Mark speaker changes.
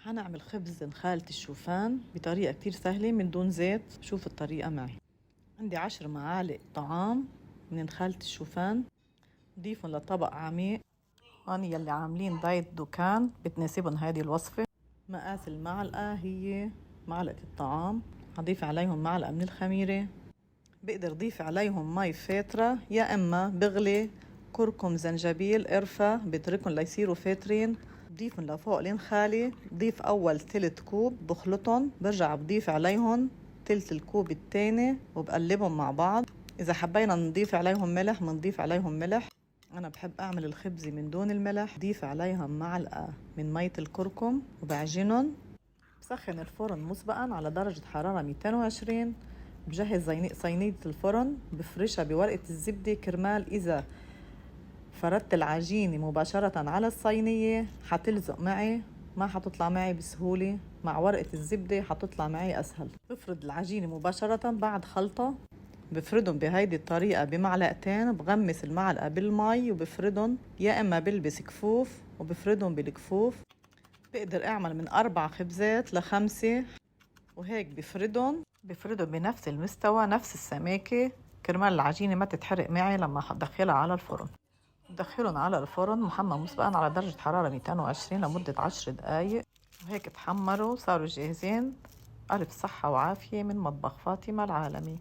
Speaker 1: حنعمل خبز خالة الشوفان بطريقة كتير سهلة من دون زيت. شوف الطريقة معي. عندي 10 معالق طعام من خالة الشوفان، ضيفهم لطبق عميق. هون يلي عاملين دايت دكان بتناسبهم هذه الوصفة. مقاس المعلقة هي معلقة الطعام. هضيف عليهم معلقة من الخميرة. بقدر ضيف عليهم مي فاترة يا اما بغلي كركم زنجبيل قرفة بتركهم ليصيروا فاترين. بضيفهم لفوق لين خالي. بضيف اول تلت كوب بخلطهم، برجع بضيف عليهم تلت الكوب التاني وبقلبهم مع بعض. اذا حبينا نضيف عليهم ملح بنضيف عليهم ملح. انا بحب اعمل الخبزة من دون الملح. بضيف عليهم معلقة من مية الكركم وبعجنهم. بسخن الفرن مسبقا على درجة حرارة 220. بجهز صينية الفرن، بفرشها بورقة الزبدة كرمال إذا فردت العجينة مباشرة على الصينية حتلزق معي، ما حتطلع معي بسهولة. مع ورقة الزبدة حتطلع معي أسهل. بفرد العجينة مباشرة بعد خلطة. بفردهم بهيدي الطريقة بمعلقتين. بغمس المعلقة بالمي وبفردهم، يا إما بلبس كفوف وبفردهم بالكفوف. بقدر أعمل من 4 خبزات ل5 وهيك بفردهم بنفس المستوى نفس السماكة كرمال العجينة ما تتحرق معي لما أدخلها على الفرن. بدخلهم على الفرن محمى مسبقا على درجة حرارة 220 لمدة 10 دقايق. وهيك تحمروا صاروا جاهزين. ألف صحة وعافية من مطبخ فاطمة العالمي.